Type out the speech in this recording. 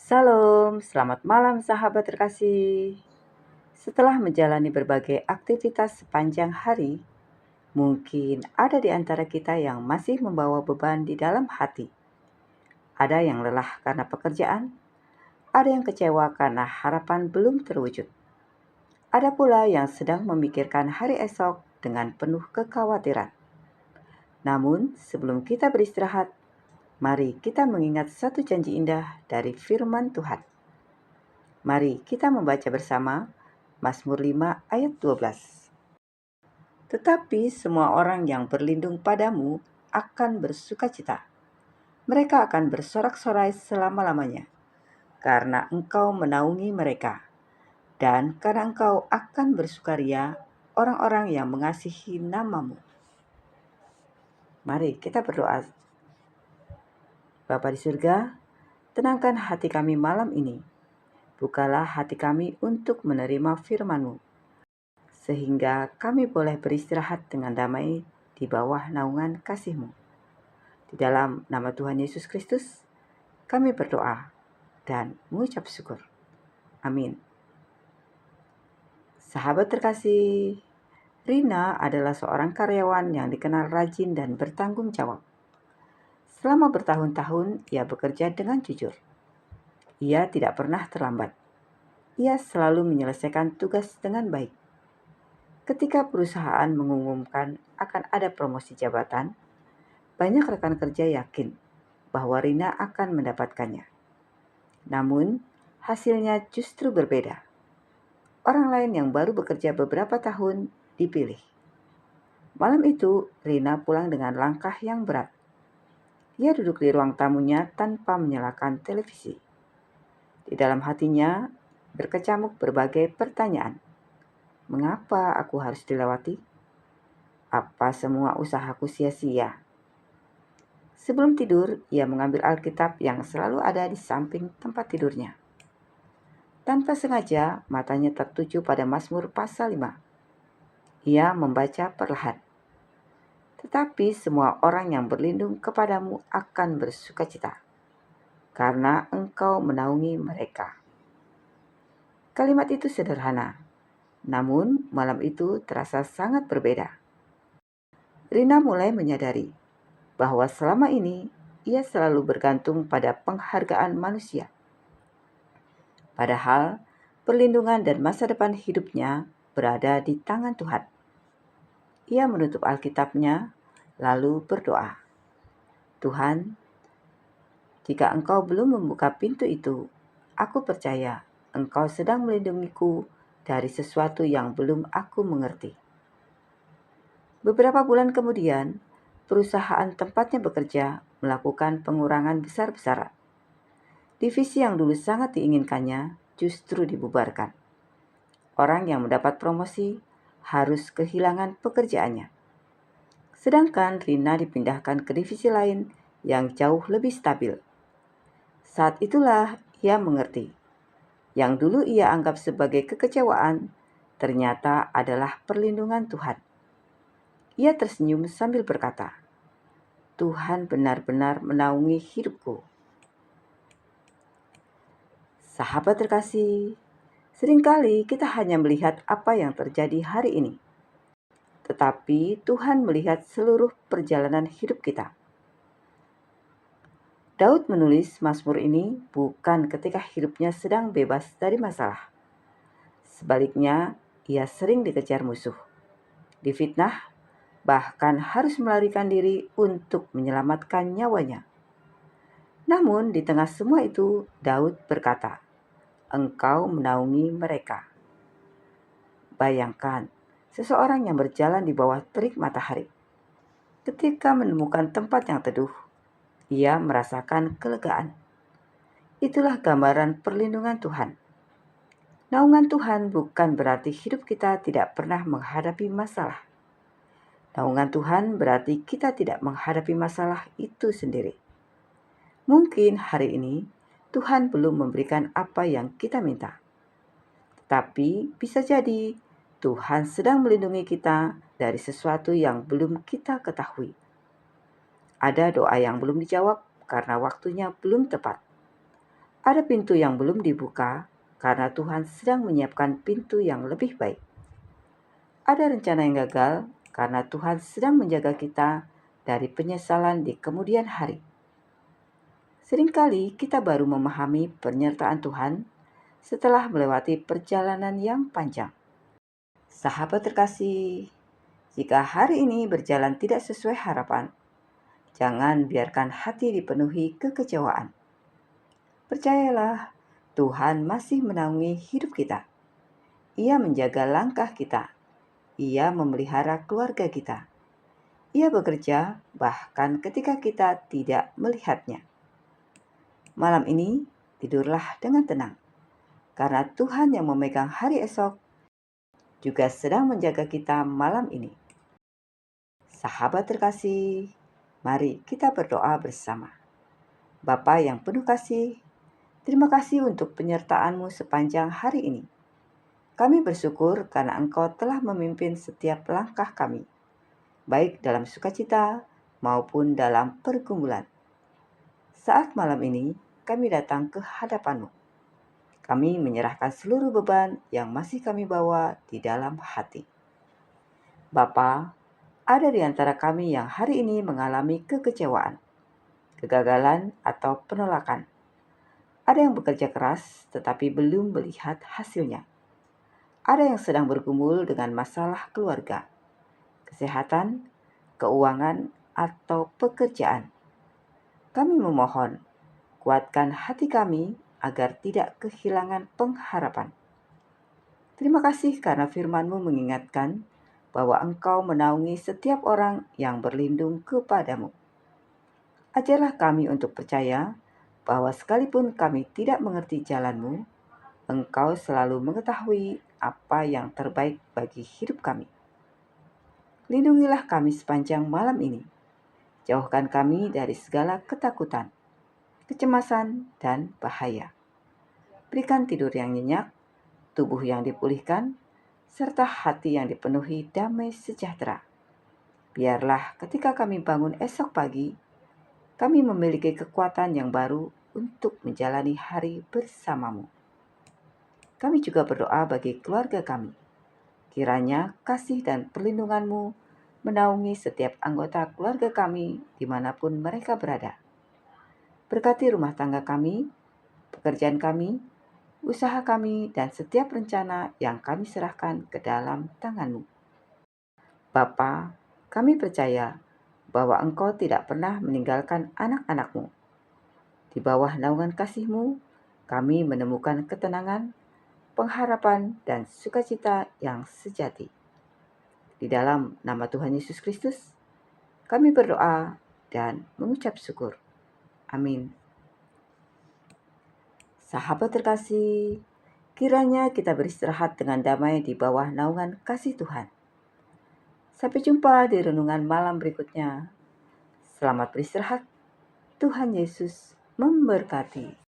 Salam, selamat malam sahabat terkasih. Setelah menjalani berbagai aktivitas sepanjang hari, mungkin ada di antara kita yang masih membawa beban di dalam hati. Ada yang lelah karena pekerjaan, ada yang kecewa karena harapan belum terwujud. Ada pula yang sedang memikirkan hari esok dengan penuh kekhawatiran. Namun, sebelum kita beristirahat, mari kita mengingat satu janji indah dari firman Tuhan. Mari kita membaca bersama Mazmur 5 ayat 12. Tetapi semua orang yang berlindung padamu akan bersukacita. Mereka akan bersorak-sorai selama-lamanya, karena Engkau menaungi mereka. Dan karena Engkau akan bersukaria orang-orang yang mengasihi namamu. Mari kita berdoa. Bapa di surga, tenangkan hati kami malam ini. Bukalah hati kami untuk menerima firman-Mu, sehingga kami boleh beristirahat dengan damai di bawah naungan kasih-Mu. Di dalam nama Tuhan Yesus Kristus, kami berdoa dan mengucap syukur. Amin. Sahabat terkasih, Rina adalah seorang karyawan yang dikenal rajin dan bertanggung jawab. Selama bertahun-tahun, ia bekerja dengan jujur. Ia tidak pernah terlambat. Ia selalu menyelesaikan tugas dengan baik. Ketika perusahaan mengumumkan akan ada promosi jabatan, banyak rekan kerja yakin bahwa Rina akan mendapatkannya. Namun, hasilnya justru berbeda. Orang lain yang baru bekerja beberapa tahun dipilih. Malam itu, Rina pulang dengan langkah yang berat. Ia duduk di ruang tamunya tanpa menyalakan televisi. Di dalam hatinya berkecamuk berbagai pertanyaan. Mengapa aku harus dilewati? Apa semua usahaku sia-sia? Sebelum tidur, ia mengambil Alkitab yang selalu ada di samping tempat tidurnya. Tanpa sengaja, matanya tertuju pada Mazmur pasal 5. Ia membaca perlahan. Tetapi semua orang yang berlindung kepadamu akan bersukacita, karena Engkau menaungi mereka. Kalimat itu sederhana, namun malam itu terasa sangat berbeda. Rina mulai menyadari bahwa selama ini ia selalu bergantung pada penghargaan manusia. Padahal perlindungan dan masa depan hidupnya berada di tangan Tuhan. Ia menutup Alkitabnya lalu berdoa, Tuhan, jika Engkau belum membuka pintu itu, aku percaya Engkau sedang melindungiku dari sesuatu yang belum aku mengerti. Beberapa bulan kemudian, perusahaan tempatnya bekerja melakukan pengurangan besar-besaran. Divisi yang dulu sangat diinginkannya justru dibubarkan. Orang yang mendapat promosi harus kehilangan pekerjaannya. Sedangkan Rina dipindahkan ke divisi lain yang jauh lebih stabil. Saat itulah ia mengerti. Yang dulu ia anggap sebagai kekecewaan, ternyata adalah perlindungan Tuhan. Ia tersenyum sambil berkata, Tuhan benar-benar menaungi hidupku. Sahabat terkasih, seringkali kita hanya melihat apa yang terjadi hari ini. Tetapi Tuhan melihat seluruh perjalanan hidup kita. Daud menulis Mazmur ini bukan ketika hidupnya sedang bebas dari masalah. Sebaliknya, ia sering dikejar musuh, difitnah, bahkan harus melarikan diri untuk menyelamatkan nyawanya. Namun di tengah semua itu, Daud berkata, Engkau menaungi mereka. Bayangkan, seseorang yang berjalan di bawah terik matahari. Ketika menemukan tempat yang teduh, ia merasakan kelegaan. Itulah gambaran perlindungan Tuhan. Naungan Tuhan bukan berarti hidup kita tidak pernah menghadapi masalah. Naungan Tuhan berarti kita tidak menghadapi masalah itu sendiri. Mungkin hari ini Tuhan belum memberikan apa yang kita minta. Tapi bisa jadi Tuhan sedang melindungi kita dari sesuatu yang belum kita ketahui. Ada doa yang belum dijawab karena waktunya belum tepat. Ada pintu yang belum dibuka karena Tuhan sedang menyiapkan pintu yang lebih baik. Ada rencana yang gagal karena Tuhan sedang menjaga kita dari penyesalan di kemudian hari. Seringkali kita baru memahami penyertaan Tuhan setelah melewati perjalanan yang panjang. Sahabat terkasih, jika hari ini berjalan tidak sesuai harapan, jangan biarkan hati dipenuhi kekecewaan. Percayalah, Tuhan masih menaungi hidup kita. Ia menjaga langkah kita. Ia memelihara keluarga kita. Ia bekerja bahkan ketika kita tidak melihatnya. Malam ini, tidurlah dengan tenang, karena Tuhan yang memegang hari esok juga sedang menjaga kita malam ini. Sahabat terkasih, mari kita berdoa bersama. Bapa yang penuh kasih, terima kasih untuk penyertaan-Mu sepanjang hari ini. Kami bersyukur karena Engkau telah memimpin setiap langkah kami, baik dalam sukacita maupun dalam pergumulan. Saat malam ini, kami datang ke hadapan-Mu. Kami menyerahkan seluruh beban yang masih kami bawa di dalam hati. Bapa, ada di antara kami yang hari ini mengalami kekecewaan, kegagalan, atau penolakan. Ada yang bekerja keras tetapi belum melihat hasilnya. Ada yang sedang bergumul dengan masalah keluarga, kesehatan, keuangan, atau pekerjaan. Kami memohon, kuatkan hati kami agar tidak kehilangan pengharapan. Terima kasih karena firman-Mu mengingatkan bahwa Engkau menaungi setiap orang yang berlindung kepadamu. Ajarlah kami untuk percaya bahwa sekalipun kami tidak mengerti jalan-Mu, Engkau selalu mengetahui apa yang terbaik bagi hidup kami. Lindungilah kami sepanjang malam ini. Jauhkan kami dari segala ketakutan, kecemasan, dan bahaya. Berikan tidur yang nyenyak, tubuh yang dipulihkan, serta hati yang dipenuhi damai sejahtera. Biarlah ketika kami bangun esok pagi, kami memiliki kekuatan yang baru untuk menjalani hari bersama-Mu. Kami juga berdoa bagi keluarga kami. Kiranya kasih dan perlindungan-Mu menaungi setiap anggota keluarga kami dimanapun mereka berada. Berkati rumah tangga kami, pekerjaan kami, usaha kami, dan setiap rencana yang kami serahkan ke dalam tangan-Mu. Bapa, kami percaya bahwa Engkau tidak pernah meninggalkan anak-anak-Mu. Di bawah naungan kasih-Mu, kami menemukan ketenangan, pengharapan, dan sukacita yang sejati. Di dalam nama Tuhan Yesus Kristus, kami berdoa dan mengucap syukur. Amin. Sahabat terkasih, kiranya kita beristirahat dengan damai di bawah naungan kasih Tuhan. Sampai jumpa di renungan malam berikutnya. Selamat beristirahat. Tuhan Yesus memberkati.